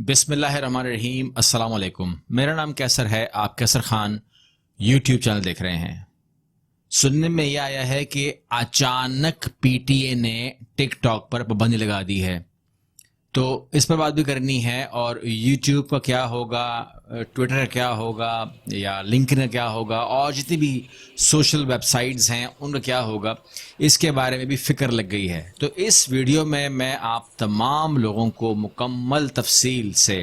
بسم اللہ الرحمن الرحیم. السلام علیکم. میرا نام کیسر ہے. آپ کیسر خان یوٹیوب چینل دیکھ رہے ہیں. سننے میں یہ آیا ہے کہ اچانک پی ٹی اے نے ٹک ٹاک پر پابندی لگا دی ہے، تو اس پر بات بھی کرنی ہے. اور یوٹیوب کا کیا ہوگا، ٹویٹر کا کیا ہوگا، یا لنکڈن کا کیا ہوگا، اور جتنی بھی سوشل ویب سائٹس ہیں ان کا کیا ہوگا، اس کے بارے میں بھی فکر لگ گئی ہے. تو اس ویڈیو میں آپ تمام لوگوں کو مکمل تفصیل سے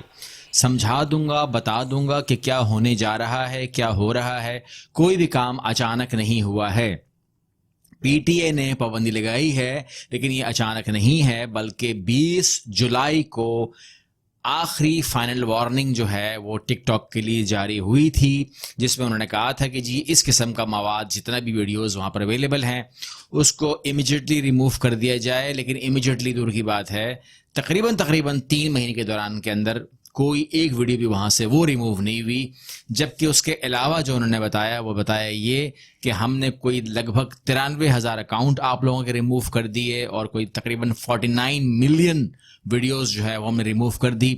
سمجھا دوں گا، بتا دوں گا کہ کیا ہونے جا رہا ہے، کیا ہو رہا ہے. کوئی بھی کام اچانک نہیں ہوا ہے. پی ٹی اے نے پابندی لگائی ہے، لیکن یہ اچانک نہیں ہے، بلکہ 20 جولائی کو آخری فائنل وارننگ جو ہے وہ ٹک ٹاک کے لیے جاری ہوئی تھی، جس میں انہوں نے کہا تھا کہ جی اس قسم کا مواد جتنا بھی ویڈیوز وہاں پر اویلیبل ہیں اس کو امیجیٹلی ریموو کر دیا جائے. لیکن امیجیٹلی دور کی بات ہے، تقریباً 3 مہینے کے دوران کے اندر کوئی ایک ویڈیو بھی وہاں سے وہ ریموو نہیں ہوئی. جبکہ اس کے علاوہ جو انہوں نے بتایا وہ بتایا یہ کہ ہم نے کوئی لگ بھگ 93,000 اکاؤنٹ آپ لوگوں کے ریموو کر دیے، اور کوئی تقریباً 49 ملین ویڈیوز جو ہے وہ ہم نے ریموو کر دی.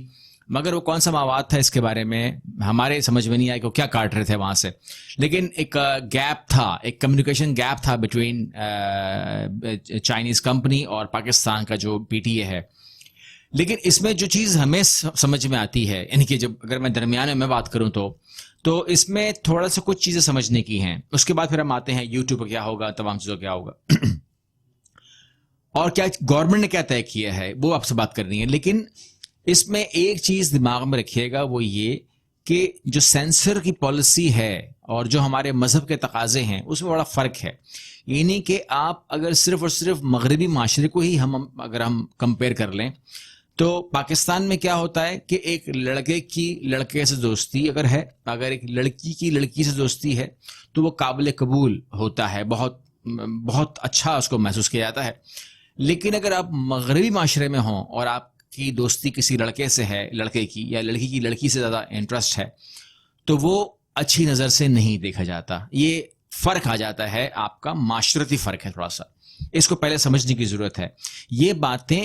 مگر وہ کون سا مواد تھا اس کے بارے میں ہمارے سمجھ میں نہیں آیا کہ وہ کیا کاٹ رہے تھے وہاں سے. لیکن ایک گیپ تھا، ایک کمیونیکیشن گیپ تھا بٹوین چائنیز کمپنی اور پاکستان کا جو پی ٹی اے ہے. لیکن اس میں جو چیز ہمیں سمجھ میں آتی ہے، یعنی کہ جب اگر میں درمیان میں بات کروں تو اس میں تھوڑا سا کچھ چیزیں سمجھنے کی ہیں. اس کے بعد پھر ہم آتے ہیں یوٹیوب پر کیا ہوگا، تمام چیزوں کیا ہوگا اور کیا گورنمنٹ نے کیا طے کیا ہے، وہ آپ سے بات کرنی ہے. لیکن اس میں ایک چیز دماغ میں رکھیے گا، وہ یہ کہ جو سینسر کی پالیسی ہے اور جو ہمارے مذہب کے تقاضے ہیں اس میں بڑا فرق ہے. یعنی کہ آپ اگر صرف اور صرف مغربی معاشرے کو ہی اگر ہم کمپیئر کر لیں تو پاکستان میں کیا ہوتا ہے کہ ایک لڑکے کی لڑکے سے دوستی اگر ہے، اگر ایک لڑکی کی لڑکی سے دوستی ہے تو وہ قابل قبول ہوتا ہے، بہت اچھا اس کو محسوس کیا جاتا ہے. لیکن اگر آپ مغربی معاشرے میں ہوں اور آپ کی دوستی کسی لڑکے سے ہے، لڑکے کی یا لڑکی کی لڑکی سے زیادہ انٹرسٹ ہے، تو وہ اچھی نظر سے نہیں دیکھا جاتا. یہ فرق آ جاتا ہے، آپ کا معاشرتی فرق ہے تھوڑا سا. اس کو پہلے سمجھنے کی ضرورت ہے. یہ باتیں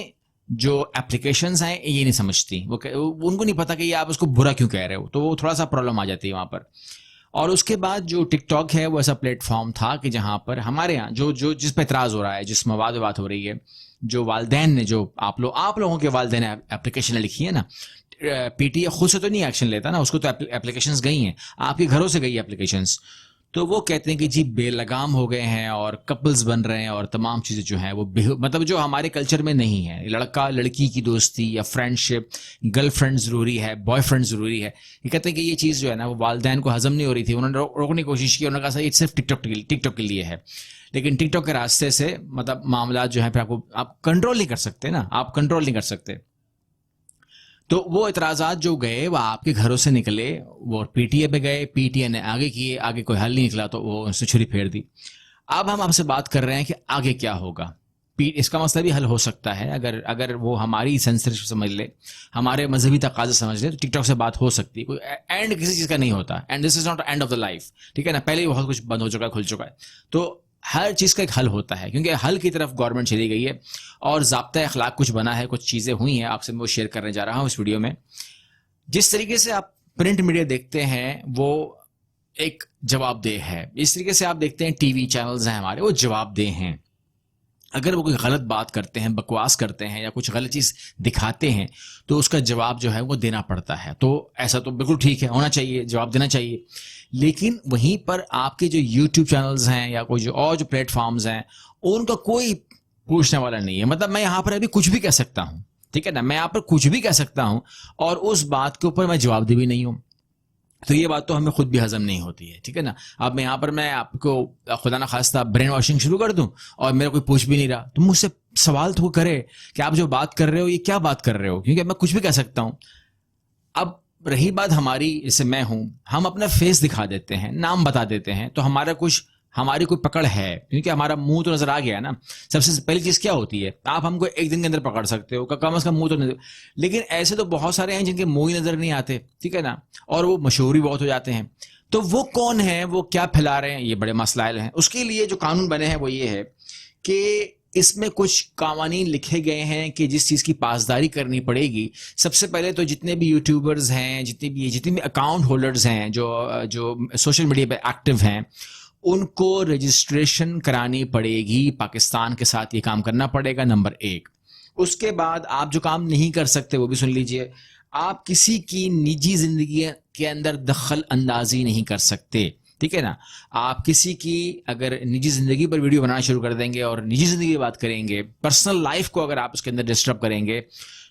جو اپلیکیشنز ہیں یہ نہیں سمجھتی، وہ ان کو نہیں پتا کہ یہ آپ اس کو برا کیوں کہہ رہے ہو، تو وہ تھوڑا سا پرابلم آ جاتی ہے وہاں پر. اور اس کے بعد جو ٹک ٹاک ہے وہ ایسا پلیٹ فارم تھا کہ جہاں پر ہمارے یہاں جو جس پہ اعتراض ہو رہا ہے، جس مواد بات ہو رہی ہے، جو والدین نے، جو آپ لوگوں کے والدین نے اپلیکیشن لکھی ہے نا، پی ٹی اے خود سے تو نہیں ایکشن لیتا نا، اس کو تو اپلیکیشنز گئی ہیں، آپ کے گھروں سے گئی اپلیکیشنز. تو وہ کہتے ہیں کہ جی بے لگام ہو گئے ہیں اور کپلز بن رہے ہیں اور تمام چیزیں جو ہیں وہ مطلب جو ہمارے کلچر میں نہیں ہے. لڑکا لڑکی کی دوستی یا فرینڈ شپ، گرل فرینڈ ضروری ہے، بوائے فرینڈ ضروری ہے. یہ کہتے ہیں کہ یہ چیز جو ہے نا وہ والدین کو ہضم نہیں ہو رہی تھی. انہوں نے روکنے کی کوشش کی، انہوں نے کہا یہ صرف ٹک ٹاک کے لیے ہے. لیکن ٹک ٹاک کے راستے سے مطلب معاملات جو ہیں پھر آپ کنٹرول نہیں کر سکتے نا، آپ کنٹرول نہیں کر سکتے. تو وہ اعتراضات جو گئے وہ آپ کے گھروں سے نکلے، وہ پی ٹی اے پہ گئے، پی ٹی اے نے آگے کیے، آگے کوئی حل نہیں نکلا تو وہ اس نے چھری پھیر دی. اب ہم آپ سے بات کر رہے ہیں کہ آگے کیا ہوگا. اس کا مسئلہ بھی حل ہو سکتا ہے اگر وہ ہماری سینسرشپ سمجھ لے، ہمارے مذہبی تقاضے سمجھ لے، تو ٹک ٹاک سے بات ہو سکتی ہے. کوئی اینڈ کسی چیز کا نہیں ہوتا، and this is not and of the life, ٹھیک ہے نا. پہلے ہی بہت کچھ بند ہو چکا ہے، کھل چکا ہے. تو ہر چیز کا ایک حل ہوتا ہے، کیونکہ حل کی طرف گورنمنٹ چلی گئی ہے اور ضابطۂ اخلاق کچھ بنا ہے، کچھ چیزیں ہوئی ہیں. آپ سے میں وہ شیئر کرنے جا رہا ہوں اس ویڈیو میں. جس طریقے سے آپ پرنٹ میڈیا دیکھتے ہیں وہ ایک جواب دہ ہے، اس طریقے سے آپ دیکھتے ہیں ٹی وی چینلز ہیں ہمارے، وہ جواب دہ ہیں. اگر وہ کوئی غلط بات کرتے ہیں، بکواس کرتے ہیں یا کچھ غلط چیز دکھاتے ہیں تو اس کا جواب جو ہے وہ دینا پڑتا ہے. تو ایسا تو بالکل ٹھیک ہے، ہونا چاہیے، جواب دینا چاہیے. لیکن وہیں پر آپ کے جو یوٹیوب چینلز ہیں یا کوئی جو اور جو پلیٹ فارمز ہیں ان کا کوئی پوچھنے والا نہیں ہے. مطلب میں یہاں پر ابھی کچھ بھی کہہ سکتا ہوں، ٹھیک ہے نا، میں یہاں پر کچھ بھی کہہ سکتا ہوں اور اس بات کے اوپر میں جواب دہ بھی نہیں ہوں. تو یہ بات تو ہمیں خود بھی ہضم نہیں ہوتی ہے، ٹھیک ہے نا. اب میں یہاں پر میں آپ کو خدا نہ خواستہ برین واشنگ شروع کر دوں اور میرا کوئی پوچھ بھی نہیں رہا تو مجھ سے سوال تو کرے کہ آپ جو بات کر رہے ہو یہ کیا بات کر رہے ہو، کیونکہ میں کچھ بھی کہہ سکتا ہوں. اب رہی بات ہماری، جیسے میں ہوں، ہم اپنا فیس دکھا دیتے ہیں، نام بتا دیتے ہیں تو ہماری کوئی پکڑ ہے، کیونکہ ہمارا منہ تو نظر آ گیا ہے نا. سب سے پہلی چیز کیا ہوتی ہے، آپ ہم کو ایک دن کے اندر پکڑ سکتے ہو، کم از کم منہ تو نظر. لیکن ایسے تو بہت سارے ہیں جن کے منہ ہی نظر نہیں آتے، ٹھیک ہے نا، اور وہ مشہور بھی بہت ہو جاتے ہیں. تو وہ کون ہیں، وہ کیا پھیلا رہے ہیں، یہ بڑے مسائل ہیں. اس کے لیے جو قانون بنے ہیں وہ یہ ہے کہ اس میں کچھ قوانین لکھے گئے ہیں کہ جس چیز کی پاسداری کرنی پڑے گی. سب سے پہلے تو جتنے بھی یوٹیوبرز ہیں، جتنے بھی اکاؤنٹ ہولڈرز ہیں جو سوشل میڈیا پہ ایکٹیو ہیں، ان کو رجسٹریشن کرانی پڑے گی. پاکستان کے ساتھ یہ کام کرنا پڑے گا، نمبر 1. اس کے بعد آپ جو کام نہیں کر سکتے وہ بھی سن لیجئے. آپ کسی کی نجی زندگی کے اندر دخل اندازی نہیں کر سکتے، ٹھیک ہے نا. آپ کسی کی اگر نجی زندگی پر ویڈیو بنانا شروع کر دیں گے اور نجی زندگی کی بات کریں گے، پرسنل لائف کو اگر آپ اس کے اندر ڈسٹرب کریں گے،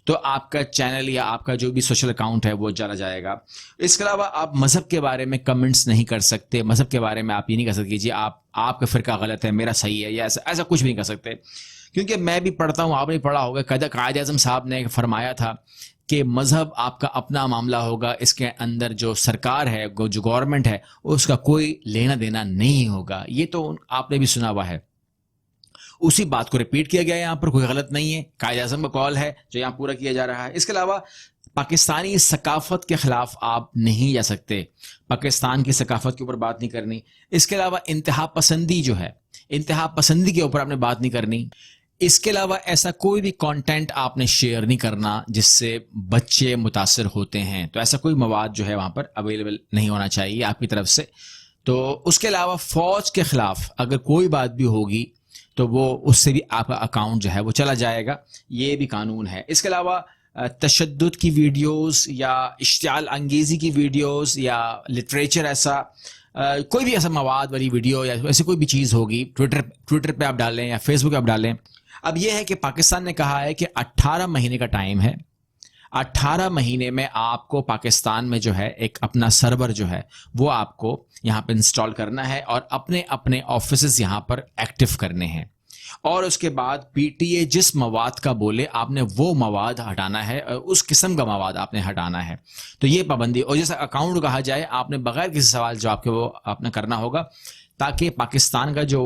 تو آپ کا چینل یا آپ کا جو بھی سوشل اکاؤنٹ ہے وہ چلا جائے گا. اس کے علاوہ آپ مذہب کے بارے میں کمنٹس نہیں کر سکتے. مذہب کے بارے میں آپ یہ نہیں کر سکتے جی آپ کا فرقہ غلط ہے، میرا صحیح ہے، یا ایسا کچھ بھی نہیں کر سکتے. کیونکہ میں بھی پڑھتا ہوں، آپ نے پڑھا ہوگا، قائد اعظم صاحب نے فرمایا تھا کہ مذہب آپ کا اپنا معاملہ ہوگا، اس کے اندر جو سرکار ہے، جو گورنمنٹ ہے، اس کا کوئی لینا دینا نہیں ہوگا. یہ تو آپ نے بھی سنا ہوا ہے. اسی بات کو ریپیٹ کیا گیا ہے یہاں پر، کوئی غلط نہیں ہے، قائد اعظم کا قول ہے جو یہاں پورا کیا جا رہا ہے. اس کے علاوہ پاکستانی ثقافت کے خلاف آپ نہیں جا سکتے، پاکستان کی ثقافت کے اوپر بات نہیں کرنی. اس کے علاوہ انتہا پسندی جو ہے، انتہا پسندی کے اوپر آپ نے بات نہیں کرنی. اس کے علاوہ ایسا کوئی بھی کانٹینٹ آپ نے شیئر نہیں کرنا جس سے بچے متاثر ہوتے ہیں. تو ایسا کوئی مواد جو ہے وہاں پر اویلیبل نہیں ہونا چاہیے آپ کی طرف سے. تو اس کے علاوہ فوج کے خلاف اگر کوئی بات بھی ہوگی تو وہ اس سے بھی آپ کا اکاؤنٹ جو ہے وہ چلا جائے گا. یہ بھی قانون ہے. اس کے علاوہ تشدد کی ویڈیوز یا اشتعال انگیزی کی ویڈیوز یا لٹریچر، ایسا کوئی بھی ایسا مواد والی ویڈیو یا ایسی کوئی بھی چیز ہوگی، ٹویٹر پہ آپ ڈالیں یا فیس بک پہ آپ ڈالیں. اب یہ ہے کہ پاکستان نے کہا ہے کہ 18 مہینے کا ٹائم ہے. 18 مہینے میں آپ کو پاکستان میں جو ہے ایک اپنا سرور جو ہے وہ آپ کو یہاں پہ انسٹال کرنا ہے اور اپنے آفیسز یہاں پر ایکٹیو کرنے ہیں. اور اس کے بعد پی ٹی اے جس مواد کا بولے آپ نے وہ مواد ہٹانا ہے، اور اس قسم کا مواد آپ نے ہٹانا ہے. تو یہ پابندی. اور جیسا اکاؤنٹ کہا جائے، آپ نے بغیر کسی سوال جواب کے وہ آپ نے کرنا ہوگا، تاکہ پاکستان کا جو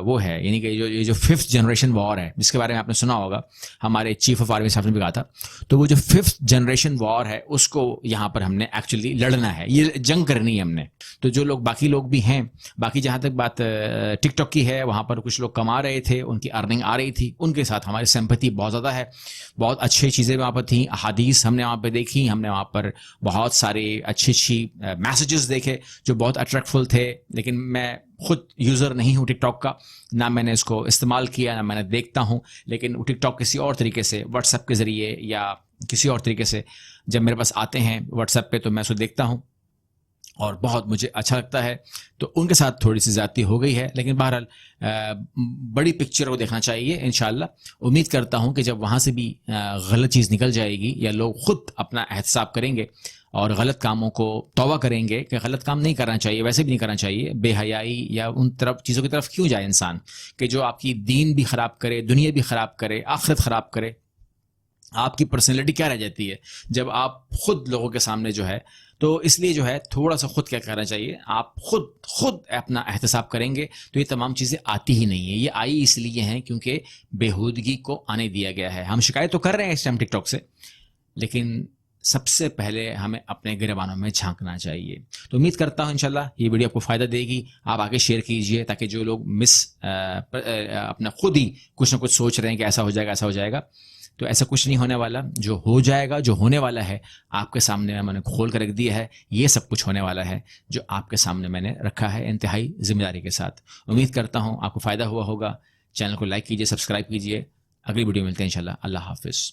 وہ ہے، یعنی کہ یہ جو 5th جنریشن وار ہے، جس کے بارے میں آپ نے سنا ہوگا، ہمارے چیف آف آرمی صاحب نے بھی کہا تھا، تو وہ جو 5th جنریشن وار ہے اس کو یہاں پر ہم نے ایکچولی لڑنا ہے، یہ جنگ کرنی ہے ہم نے. تو جو لوگ باقی لوگ بھی ہیں، باقی جہاں تک بات ٹک ٹاک کی ہے، وہاں پر کچھ لوگ کما رہے تھے، ان کی ارننگ آ رہی تھی، ان کے ساتھ ہماری سمپتھی بہت زیادہ ہے. بہت اچھی چیزیں وہاں پر تھیں، احادیث ہم نے وہاں پہ دیکھی، ہم نے وہاں پر بہت سارے اچھی میسیجز دیکھے جو بہت اٹریکٹفل تھے. لیکن میں خود یوزر نہیں ہوں ٹک ٹاک کا، نہ میں نے اس کو استعمال کیا، نہ میں نے دیکھتا ہوں. لیکن ٹک ٹاک کسی اور طریقے سے، واٹس ایپ کے ذریعے یا کسی اور طریقے سے جب میرے پاس آتے ہیں واٹس ایپ پہ، تو میں اس کو دیکھتا ہوں اور بہت مجھے اچھا لگتا ہے. تو ان کے ساتھ تھوڑی سی زیادتی ہو گئی ہے، لیکن بہرحال بڑی پکچر کو دیکھنا چاہیے. انشاءاللہ امید کرتا ہوں کہ جب وہاں سے بھی غلط چیز نکل جائے گی، یا لوگ خود اپنا احتساب کریں گے اور غلط کاموں کو توبہ کریں گے کہ غلط کام نہیں کرنا چاہیے، ویسے بھی نہیں کرنا چاہیے، بے حیائی یا ان طرف چیزوں کی طرف کیوں جائے انسان کہ جو آپ کی دین بھی خراب کرے، دنیا بھی خراب کرے، آخرت خراب کرے. آپ کی پرسنالٹی کیا رہ جاتی ہے جب آپ خود لوگوں کے سامنے جو ہے. تو اس لیے جو ہے تھوڑا سا خود کیا کرنا چاہیے، آپ خود اپنا احتساب کریں گے تو یہ تمام چیزیں آتی ہی نہیں ہیں. یہ آئی اس لیے ہیں کیونکہ بےہودگی کو آنے دیا گیا ہے. ہم شکایت تو کر رہے ہیں اس ٹائم ٹک ٹاک سے، لیکن سب سے پہلے ہمیں اپنے گریبانوں میں جھانکنا چاہیے. تو امید کرتا ہوں انشاءاللہ یہ ویڈیو آپ کو فائدہ دے گی. آپ آگے شیئر کیجئے تاکہ جو لوگ اپنا خود ہی کچھ نہ کچھ سوچ رہے ہیں کہ ایسا ہو جائے گا ایسا ہو جائے گا، تو ایسا کچھ نہیں ہونے والا. جو ہو جائے گا، جو ہونے والا ہے، آپ کے سامنے میں نے کھول کر رکھ دیا ہے. یہ سب کچھ ہونے والا ہے جو آپ کے سامنے میں نے رکھا ہے انتہائی ذمہ داری کے ساتھ. امید کرتا ہوں آپ کو فائدہ ہوا ہوگا. چینل کو لائک کیجئے، سبسکرائب کیجئے. اگلی ویڈیو ملتے ہیں انشاءاللہ. اللہ حافظ.